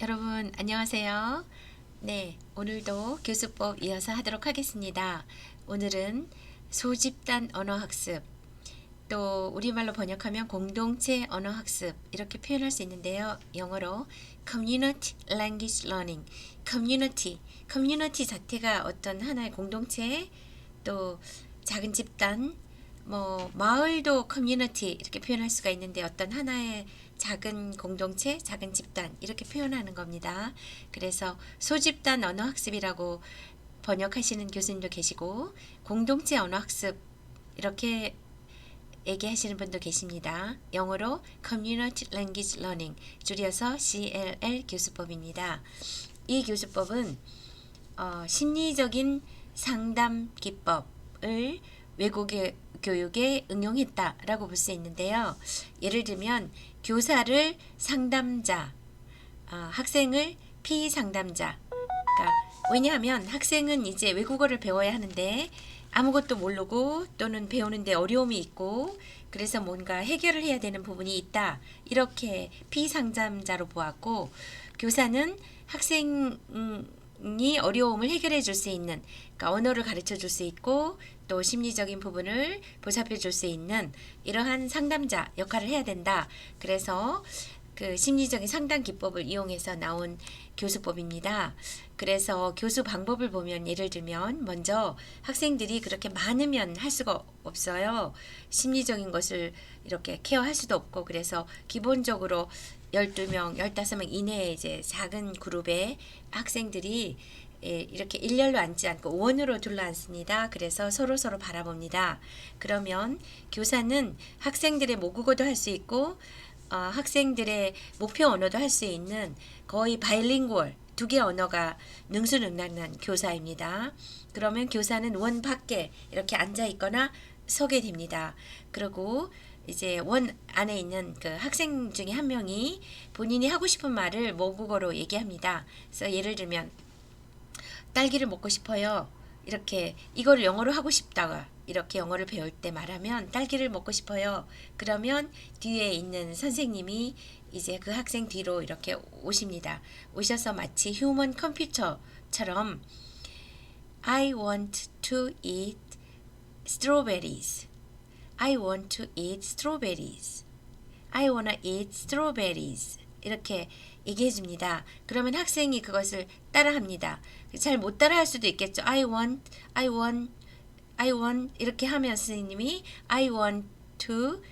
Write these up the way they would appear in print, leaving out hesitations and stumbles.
여러분 안녕하세요. 네, 오늘도 교수법 이어서 하도록 하겠습니다. 오늘은 소집단 언어학습, 또 우리말로 번역하면 공동체 언어학습 이렇게 표현할 수 있는데요. 영어로 Community Language Learning, 커뮤니티 자체가 어떤 하나의 공동체, 또 작은 집단, 마을도 커뮤니티 이렇게 표현할 수가 있는데 어떤 하나의 작은 공동체, 작은 집단 이렇게 표현하는 겁니다. 그래서 소집단 언어학습이라고 번역하시는 교수님도 계시고 공동체 언어학습 이렇게 얘기하시는 분도 계십니다. 영어로 Community Language Learning, 줄여서 CLL 교수법입니다. 이 교수법은 심리적인 상담 기법을 외국 교육에 응용했다라고 볼 수 있는데요. 예를 들면 교사를 상담자, 학생을 피상담자. 그러니까 왜냐하면 학생은 이제 외국어를 배워야 하는데 아무것도 모르고 또는 배우는데 어려움이 있고 그래서 뭔가 해결을 해야 되는 부분이 있다. 이렇게 피상담자로 보았고, 교사는 학생이 어려움을 해결해 줄 수 있는, 그러니까 언어를 가르쳐 줄 수 있고 또 심리적인 부분을 보살펴 줄 수 있는 이러한 상담자 역할을 해야 된다. 그래서 그 심리적인 상담 기법을 이용해서 나온 교수법입니다. 그래서 교수 방법을 보면 예를 들면 먼저 학생들이 그렇게 많으면 할 수가 없어요. 심리적인 것을 이렇게 케어할 수도 없고, 그래서 기본적으로 12명, 15명 이내의 이제 작은 그룹의 학생들이 이렇게 일렬로 앉지 않고 원으로 둘러앉습니다. 그래서 서로 바라봅니다. 그러면 교사는 학생들의 모국어도 할 수 있고 학생들의 목표 언어도 할 수 있는 거의 바이링구얼 두 개 언어가 능수능란한 교사입니다. 그러면 교사는 원 밖에 이렇게 앉아 있거나 서게 됩니다. 그리고 이제 원 안에 있는 그 학생 중에 한 명이 본인이 하고 싶은 말을 모국어로 얘기합니다. 그래서 예를 들면 딸기를 먹고 싶어요. 이렇게 이거를 영어로 하고 싶다가 이렇게 영어를 배울 때 말하면 딸기를 먹고 싶어요. 그러면 뒤에 있는 선생님이 이제 그 학생 뒤로 이렇게 오십니다. 오셔서 마치 휴먼 컴퓨터처럼 I want to eat strawberries. I want to eat strawberries. I wanna eat strawberries. 이렇게 얘기해 줍니다. 그러면 학생이 그것을 따라합니다. 잘 못 따라할 수도 있겠죠. I want 이렇게 하면 선생님이 I want to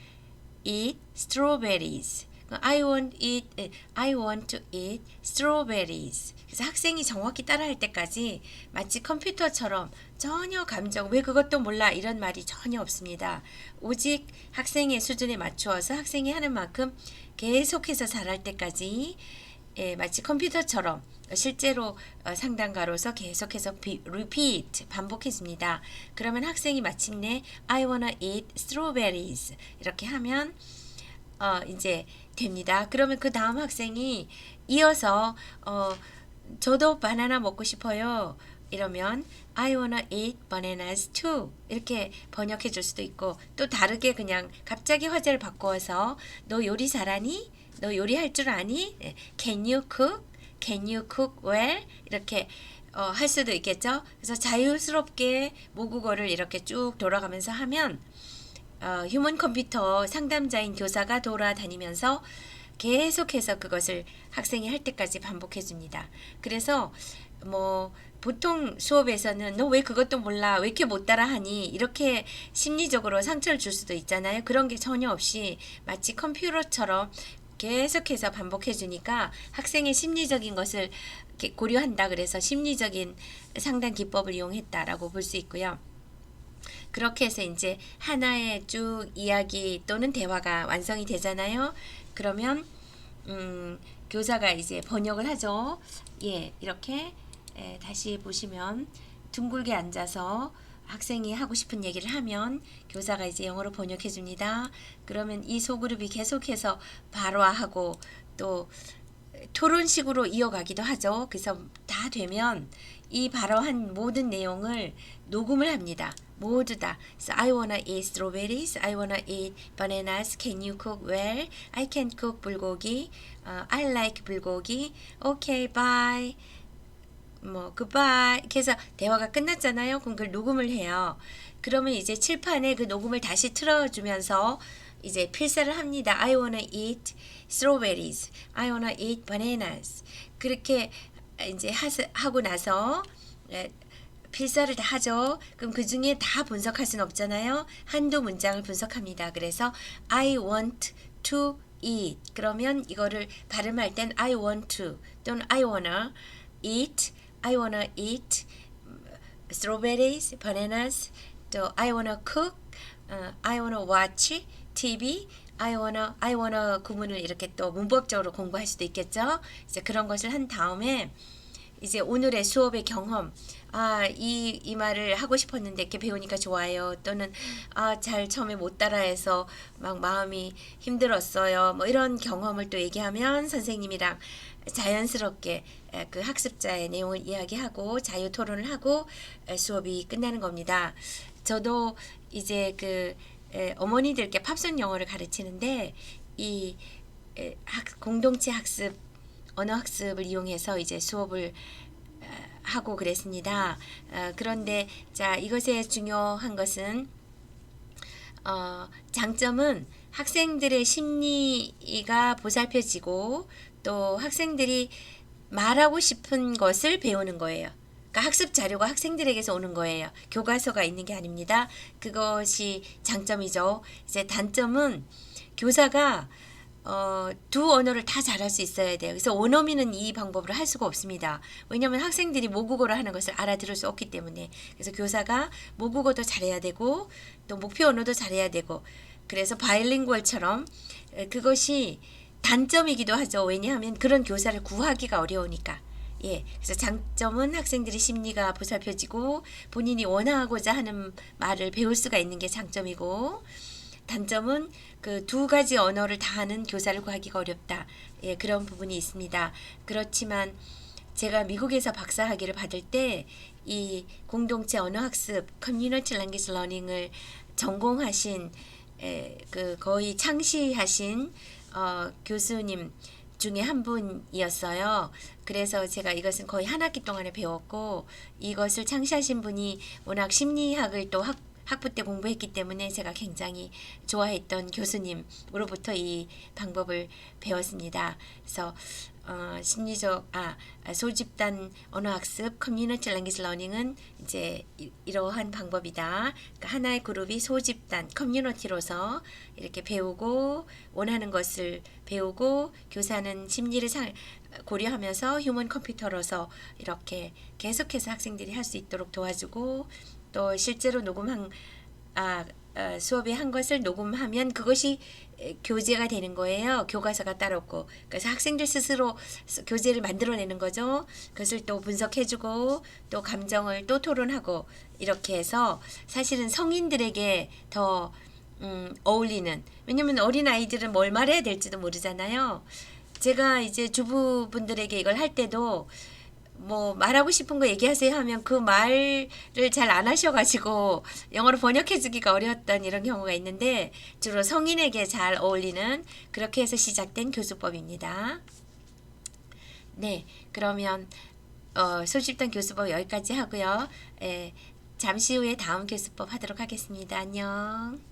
eat strawberries. I want to eat strawberries. 그래서 학생이 정확히 따라할 때까지 마치 컴퓨터처럼 전혀 감정, 왜 그것도 몰라 이런 말이 전혀 없습니다. 오직 학생의 수준에 맞추어서 학생이 하는 만큼 계속해서 잘할 때까지 마치 컴퓨터처럼 실제로 상담가로서 계속해서 repeat 반복해줍니다. 그러면 학생이 마침내 I wanna eat strawberries 이렇게 하면 이제 됩니다. 그러면 그 다음 학생이 이어서 저도 바나나 먹고 싶어요. 이러면 I wanna eat bananas too. 이렇게 번역해 줄 수도 있고, 또 다르게 그냥 갑자기 화제를 바꾸어서 너 요리 잘하니? 너 요리할 줄 아니? Can you cook? Can you cook well? 이렇게 할 수도 있겠죠. 그래서 자유스럽게 모국어를 이렇게 쭉 돌아가면서 하면 휴먼 컴퓨터 상담자인 교사가 돌아다니면서 계속해서 그것을 학생이 할 때까지 반복해 줍니다. 그래서 보통 수업에서는 너 왜 그것도 몰라? 왜 이렇게 못 따라하니? 이렇게 심리적으로 상처를 줄 수도 있잖아요. 그런 게 전혀 없이 마치 컴퓨터처럼 계속해서 반복해 주니까 학생의 심리적인 것을 고려한다. 그래서 심리적인 상담 기법을 이용했다라고 볼 수 있고요. 그렇게 해서 이제 하나의 쭉 이야기 또는 대화가 완성이 되잖아요. 그러면 교사가 이제 번역을 하죠. 이렇게 다시 보시면 둥글게 앉아서 학생이 하고 싶은 얘기를 하면 교사가 이제 영어로 번역해 줍니다. 그러면 이 소그룹이 계속해서 발화하고 또 토론식으로 이어가기도 하죠. 그래서 다 되면 이 발화한 모든 내용을 녹음을 합니다. 모두 다. So I wanna eat strawberries. I wanna eat bananas. Can you cook well? I can cook 불고기. I like 불고기. Okay, bye. 뭐 goodbye. 그래서 대화가 끝났잖아요. 그럼 그걸 녹음을 해요. 그러면 이제 칠판에 그 녹음을 다시 틀어주면서 이제 필사를 합니다. I wanna eat strawberries. I wanna eat bananas. 그렇게 이제 하고 나서 필사를 다 하죠. 그럼 그 중에 다 분석할 수는 없잖아요. 한두 문장을 분석합니다. 그래서 I want to eat. 그러면 이거를 발음할 땐 I want to 또는 I wanna eat. I wanna eat strawberries, bananas. 또 I wanna cook. I wanna watch TV. I wanna 구문을 이렇게 또 문법적으로 공부할 수도 있겠죠. 이제 그런 것을 한 다음에 이제 오늘의 수업의 경험, 이 말을 하고 싶었는데 이렇게 배우니까 좋아요. 또는 잘 처음에 못 따라해서 막 마음이 힘들었어요. 뭐 이런 경험을 또 얘기하면 선생님이랑 자연스럽게 그 학습자의 내용을 이야기하고 자유 토론을 하고 수업이 끝나는 겁니다. 저도 이제 그 어머니들께 팝송 영어를 가르치는데 이 공동체 학습, 언어 학습을 이용해서 이제 수업을 하고 그랬습니다. 그런데 자, 이것의 중요한 것은 장점은 학생들의 심리가 보살펴지고 또 학생들이 말하고 싶은 것을 배우는 거예요. 그러니까 학습 자료가 학생들에게서 오는 거예요. 교과서가 있는 게 아닙니다. 그것이 장점이죠. 이제 단점은 교사가 두 언어를 다 잘할 수 있어야 돼요. 그래서 원어민은 이 방법으로 할 수가 없습니다. 왜냐하면 학생들이 모국어로 하는 것을 알아들을 수 없기 때문에. 그래서 교사가 모국어도 잘해야 되고 또 목표 언어도 잘해야 되고 그래서 바이링구얼처럼 그것이 단점이기도 하죠. 왜냐하면 그런 교사를 구하기가 어려우니까. 예, 그래서 장점은 학생들의 심리가 보살펴지고 본인이 원하고자 하는 말을 배울 수가 있는 게 장점이고 단점은 그 두 가지 언어를 다 하는 교사를 구하기가 어렵다. 예, 그런 부분이 있습니다. 그렇지만 제가 미국에서 박사학위를 받을 때 이 공동체 언어학습 커뮤니티 랭귀지 러닝을 전공하신 그 거의 창시하신 교수님 중에 한 분이었어요. 그래서 제가 이것은 거의 한 학기 동안에 배웠고 이것을 창시하신 분이 워낙 심리학을 또 학부 때 공부했기 때문에 제가 굉장히 좋아했던 교수님으로부터 이 방법을 배웠습니다. 그래서 소집단 언어학습 커뮤니티 랭귀지 러닝은 이제 이러한 방법이다. 그러니까 하나의 그룹이 소집단 커뮤니티로서 이렇게 배우고 원하는 것을 배우고 교사는 심리를 고려하면서 휴먼 컴퓨터로서 이렇게 계속해서 학생들이 할 수 있도록 도와주고 또 실제로 수업에 한 것을 녹음하면 그것이 교재가 되는 거예요. 교과서가 따로 없고. 그래서 학생들 스스로 교재를 만들어내는 거죠. 그것을 또 분석해주고 또 감정을 또 토론하고 이렇게 해서 사실은 성인들에게 더 어울리는, 왜냐면 어린 아이들은 뭘 말해야 될지도 모르잖아요. 제가 이제 주부분들에게 이걸 할 때도 뭐 말하고 싶은 거 얘기하세요 하면 그 말을 잘 안 하셔가지고 영어로 번역해주기가 어려웠던 이런 경우가 있는데 주로 성인에게 잘 어울리는 그렇게 해서 시작된 교수법입니다. 네, 그러면 소집단 교수법 여기까지 하고요. 잠시 후에 다음 교수법 하도록 하겠습니다. 안녕.